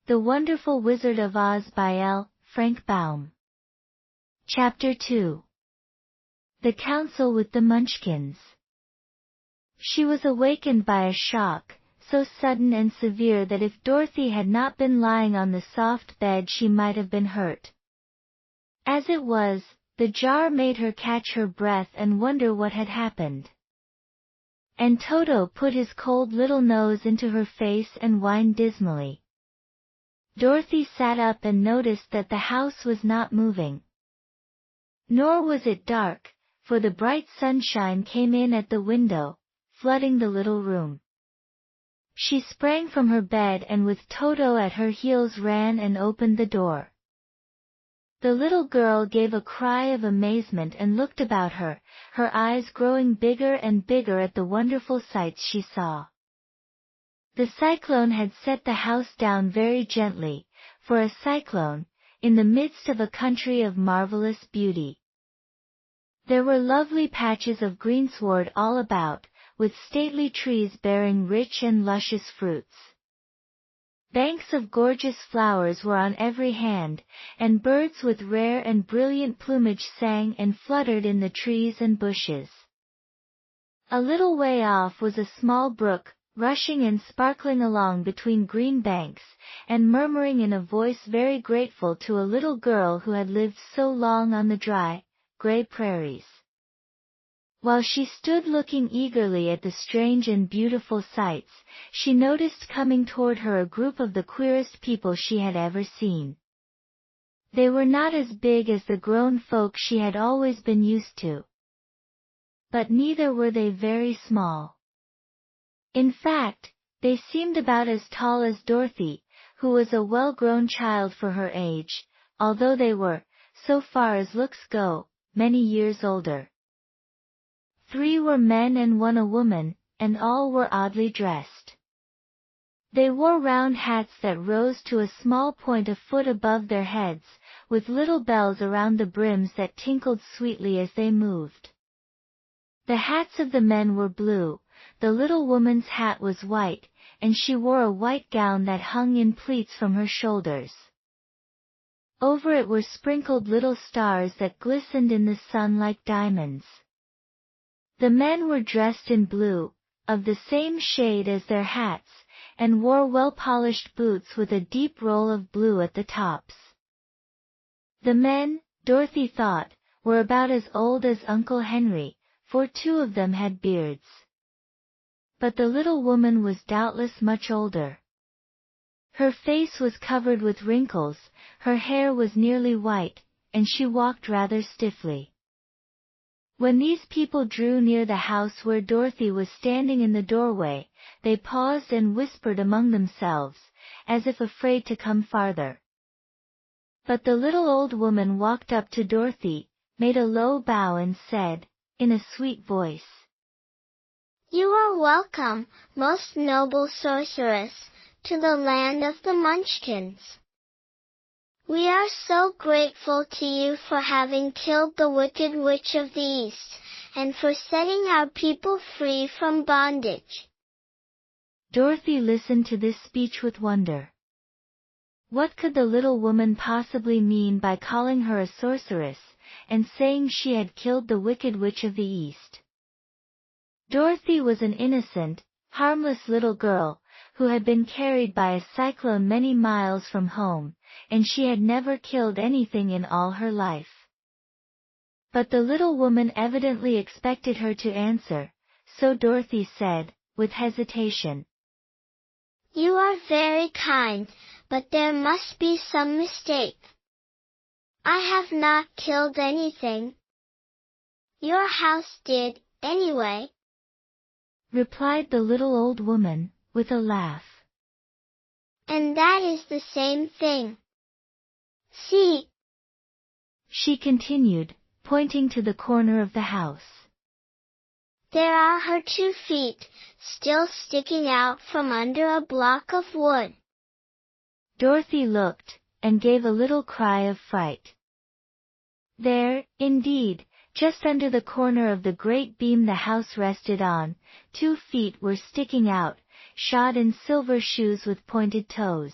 The Wonderful Wizard of Oz by L. Frank Baum. Chapter 2. The Council with the Munchkins. She was awakened by a shock, so sudden and severe that if Dorothy had not been lying on the soft bed she might have been hurt. As it was, the jar made her catch her breath and wonder what had happened. And Toto put his cold little nose into her face and whined dismally. Dorothy sat up and noticed that the house was not moving. Nor was it dark, for the bright sunshine came in at the window, flooding the little room. She sprang from her bed and with Toto at her heels ran and opened the door. The little girl gave a cry of amazement and looked about her, her eyes growing bigger and bigger at the wonderful sights she saw. The cyclone had set the house down very gently, for a cyclone, in the midst of a country of marvelous beauty. There were lovely patches of greensward all about, with stately trees bearing rich and luscious fruits. Banks of gorgeous flowers were on every hand, and birds with rare and brilliant plumage sang and fluttered in the trees and bushes. A little way off was a small brook, rushing and sparkling along between green banks, and murmuring in a voice very grateful to a little girl who had lived so long on the dry, gray prairies. While she stood looking eagerly at the strange and beautiful sights, she noticed coming toward her a group of the queerest people she had ever seen. They were not as big as the grown folk she had always been used to. But neither were they very small. In fact, they seemed about as tall as Dorothy, who was a well-grown child for her age, although they were, so far as looks go, many years older. 3 were men and 1 a woman, and all were oddly dressed. They wore round hats that rose to a small point a foot above their heads, with little bells around the brims that tinkled sweetly as they moved. The hats of the men were blue, the little woman's hat was white, and she wore a white gown that hung in pleats from her shoulders. Over it were sprinkled little stars that glistened in the sun like diamonds. The men were dressed in blue, of the same shade as their hats, and wore well-polished boots with a deep roll of blue at the tops. The men, Dorothy thought, were about as old as Uncle Henry, for 2 of them had beards. But the little woman was doubtless much older. Her face was covered with wrinkles, her hair was nearly white, and she walked rather stiffly. When these people drew near the house where Dorothy was standing in the doorway, they paused and whispered among themselves, as if afraid to come farther. But the little old woman walked up to Dorothy, made a low bow and said, in a sweet voice, "You are welcome, most noble sorceress, to the land of the Munchkins. We are so grateful to you for having killed the Wicked Witch of the East, and for setting our people free from bondage." Dorothy listened to this speech with wonder. What could the little woman possibly mean by calling her a sorceress, and saying she had killed the Wicked Witch of the East? Dorothy was an innocent, harmless little girl, who had been carried by a cyclone many miles from home, and she had never killed anything in all her life. But the little woman evidently expected her to answer, so Dorothy said, with hesitation, "You are very kind, but there must be some mistake. I have not killed anything. Your house did, anyway," replied the little old woman, with a laugh. "And that is the same thing. See," she continued, pointing to the corner of the house. "There are her 2 feet, still sticking out from under a block of wood." Dorothy looked, and gave a little cry of fright. There, indeed, just under the corner of the great beam the house rested on, 2 feet were sticking out, shod in silver shoes with pointed toes.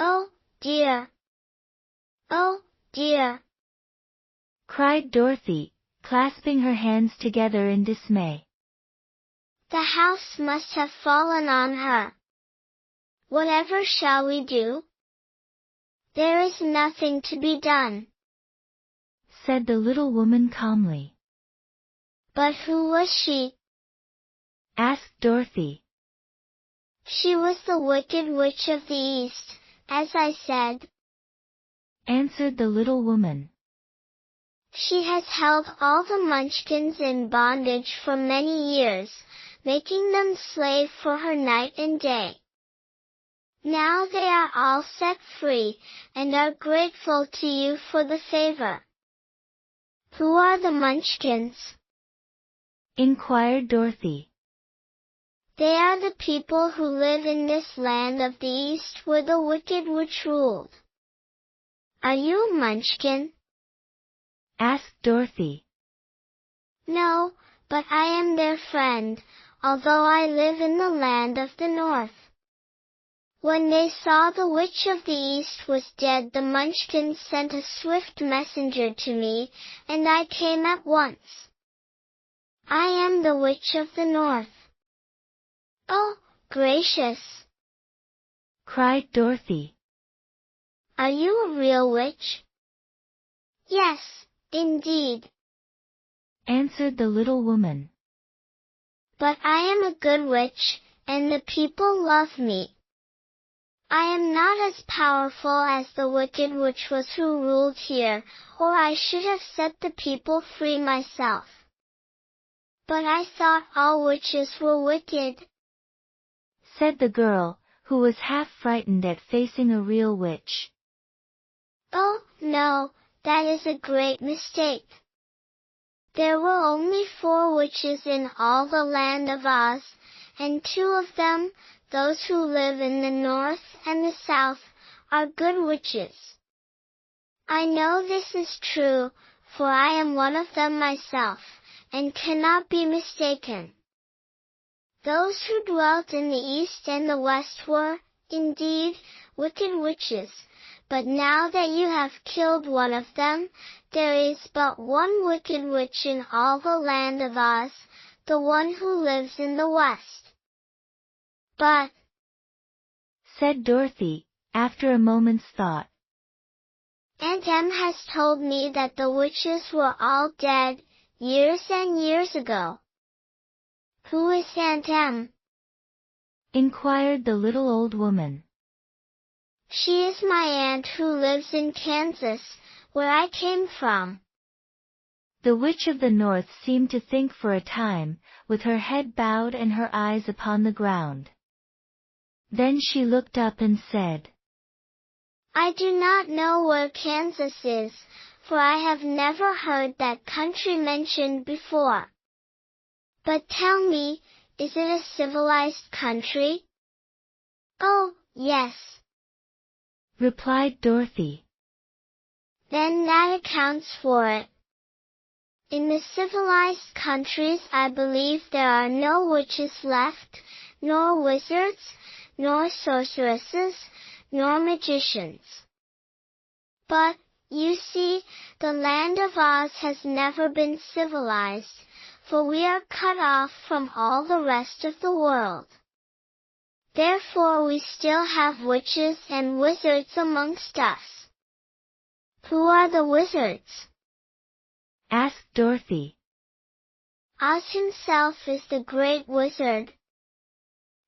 Oh, dear! Oh, dear! cried Dorothy, clasping her hands together in dismay. The house must have fallen on her. Whatever shall we do? There is nothing to be done, said the little woman calmly. But who was she? asked Dorothy. She was the Wicked Witch of the East, as I said, answered the little woman. She has held all the Munchkins in bondage for many years, making them slave for her night and day. Now they are all set free, and are grateful to you for the favor. Who are the Munchkins? inquired Dorothy. They are the people who live in this land of the East where the Wicked Witch ruled. Are you a Munchkin? asked Dorothy. No, but I am their friend, although I live in the land of the North. When they saw the Witch of the East was dead, the Munchkins sent a swift messenger to me, and I came at once. I am the Witch of the North. Oh, gracious! cried Dorothy. Are you a real witch? Yes, indeed, answered the little woman. But I am a good witch, and the people love me. I am not as powerful as the Wicked Witch was who ruled here, or I should have set the people free myself. But I thought all witches were wicked, said the girl, who was half frightened at facing a real witch. Oh, no, that is a great mistake. There were only 4 witches in all the land of Oz, and 2 of them, those who live in the North and the South, are good witches. I know this is true, for I am one of them myself, and cannot be mistaken. Those who dwelt in the East and the West were, indeed, wicked witches, but now that you have killed one of them, there is but one wicked witch in all the land of Oz, the one who lives in the West. But, said Dorothy, after a moment's thought, Aunt Em has told me that the witches were all dead, years and years ago. Who is Aunt Em? inquired the little old woman. She is my aunt who lives in Kansas, where I came from. The Witch of the North seemed to think for a time, with her head bowed and her eyes upon the ground. Then she looked up and said, I do not know where Kansas is, for I have never heard that country mentioned before. But tell me, is it a civilized country? Oh, yes, replied Dorothy. Then that accounts for it. In the civilized countries I believe there are no witches left, nor wizards, nor sorceresses, nor magicians. But, you see, the land of Oz has never been civilized, for we are cut off from all the rest of the world. Therefore we still have witches and wizards amongst us. Who are the wizards? asked Dorothy. Oz himself is the great wizard,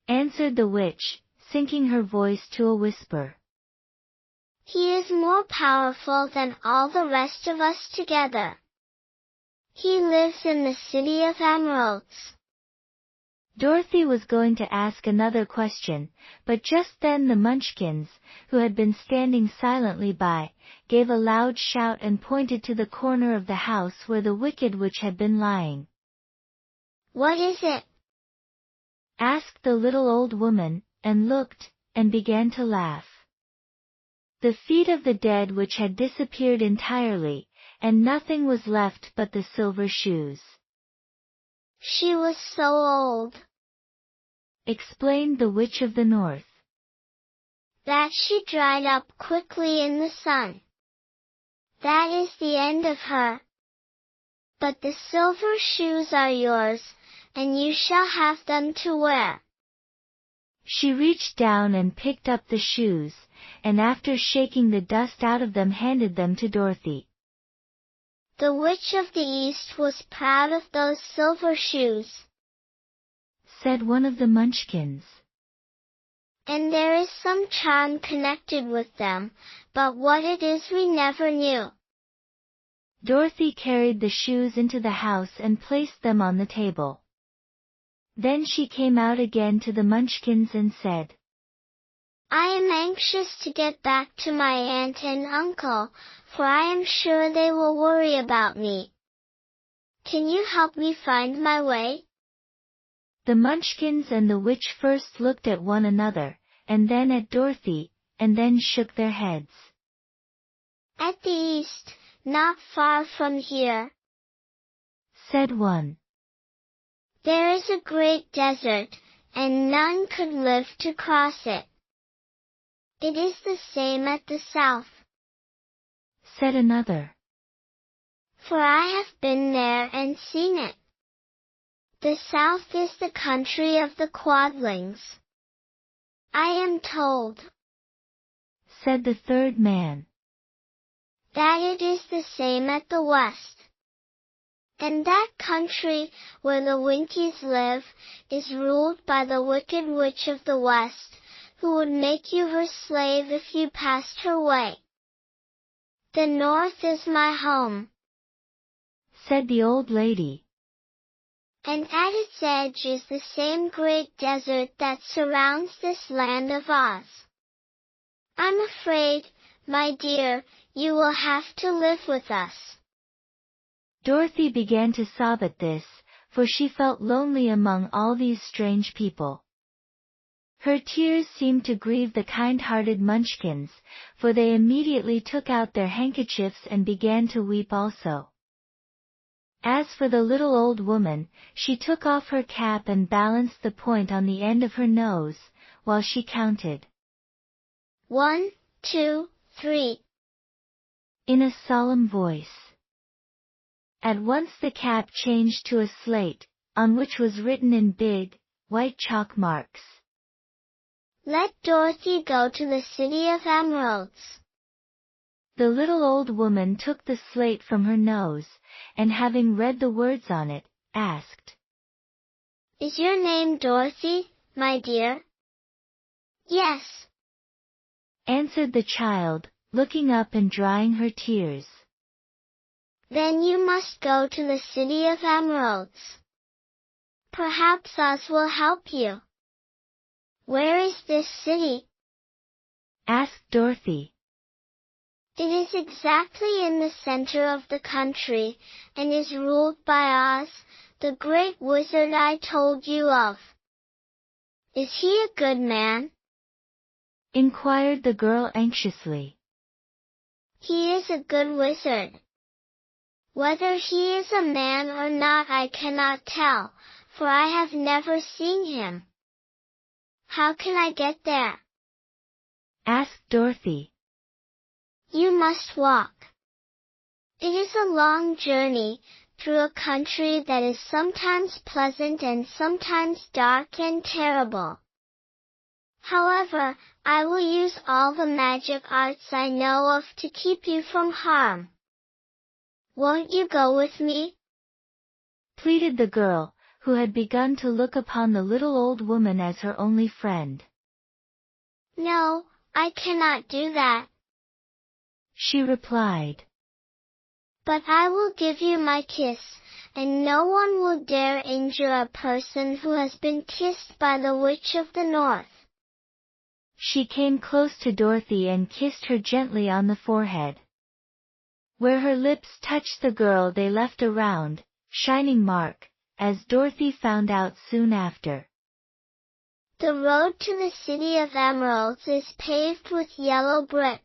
answered the witch, sinking her voice to a whisper. He is more powerful than all the rest of us together. He lives in the city of emeralds. Dorothy was going to ask another question, but just then the Munchkins, who had been standing silently by, gave a loud shout and pointed to the corner of the house where the Wicked Witch had been lying. What is it? asked the little old woman, and looked, and began to laugh. The feet of the dead witch had disappeared entirely, and nothing was left but the silver shoes. She was so old, explained the Witch of the North. that she dried up quickly in the sun. That is the end of her. But the silver shoes are yours, and you shall have them to wear. She reached down and picked up the shoes, and after shaking the dust out of them handed them to Dorothy. The Witch of the East was proud of those silver shoes, said one of the Munchkins. And there is some charm connected with them, but what it is we never knew. Dorothy carried the shoes into the house and placed them on the table. Then she came out again to the Munchkins and said, I am anxious to get back to my aunt and uncle, for I am sure they will worry about me. Can you help me find my way? The Munchkins and the witch first looked at one another, and then at Dorothy, and then shook their heads. At the east, not far from here, said one. There is a great desert, and none could live to cross it. It is the same at the south, said another. For I have been there and seen it. The south is the country of the Quadlings. I am told, said the third man, that it is the same at the west. And that country, where the Winkies live, is ruled by the wicked witch of the west, who would make you her slave if you passed her way. The north is my home, said the old lady. And at its edge is the same great desert that surrounds this land of Oz. I'm afraid, my dear, you will have to live with us. Dorothy began to sob at this, for she felt lonely among all these strange people. Her tears seemed to grieve the kind-hearted Munchkins, for they immediately took out their handkerchiefs and began to weep also. As for the little old woman, she took off her cap and balanced the point on the end of her nose, while she counted. 1, 2, 3. In a solemn voice. At once the cap changed to a slate, on which was written in big, white chalk marks. Let Dorothy go to the City of Emeralds. The little old woman took the slate from her nose, and having read the words on it, asked, Is your name Dorothy, my dear? Yes, answered the child, looking up and drying her tears. Then you must go to the City of Emeralds. Perhaps Oz will help you. Where is this city? asked Dorothy. It is exactly in the center of the country, and is ruled by Oz, the great wizard I told you of. Is he a good man? Inquired the girl anxiously. He is a good wizard. Whether he is a man or not I cannot tell, for I have never seen him. How can I get there? asked Dorothy. You must walk. It is a long journey, through a country that is sometimes pleasant and sometimes dark and terrible. However, I will use all the magic arts I know of to keep you from harm. Won't you go with me? Pleaded the girl, who had begun to look upon the little old woman as her only friend. No, I cannot do that, she replied. But I will give you my kiss, and no one will dare injure a person who has been kissed by the Witch of the North. She came close to Dorothy and kissed her gently on the forehead. Where her lips touched the girl they left a round, shining mark, as Dorothy found out soon after. The road to the City of Emeralds is paved with yellow brick,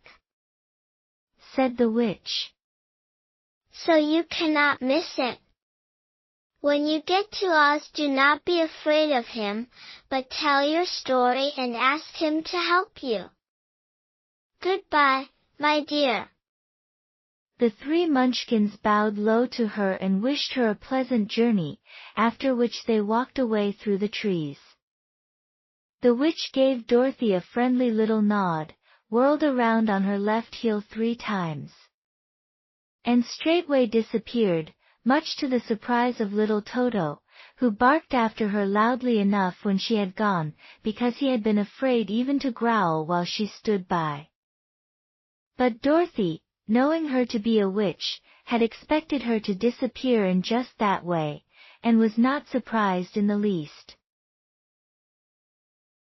said the witch. So you cannot miss it. When you get to Oz, do not be afraid of him, but tell your story and ask him to help you. Goodbye, my dear. The three Munchkins bowed low to her and wished her a pleasant journey, after which they walked away through the trees. The witch gave Dorothy a friendly little nod, whirled around on her left heel 3 times, and straightway disappeared, much to the surprise of little Toto, who barked after her loudly enough when she had gone, because he had been afraid even to growl while she stood by. But Dorothy, knowing her to be a witch, had expected her to disappear in just that way, and was not surprised in the least.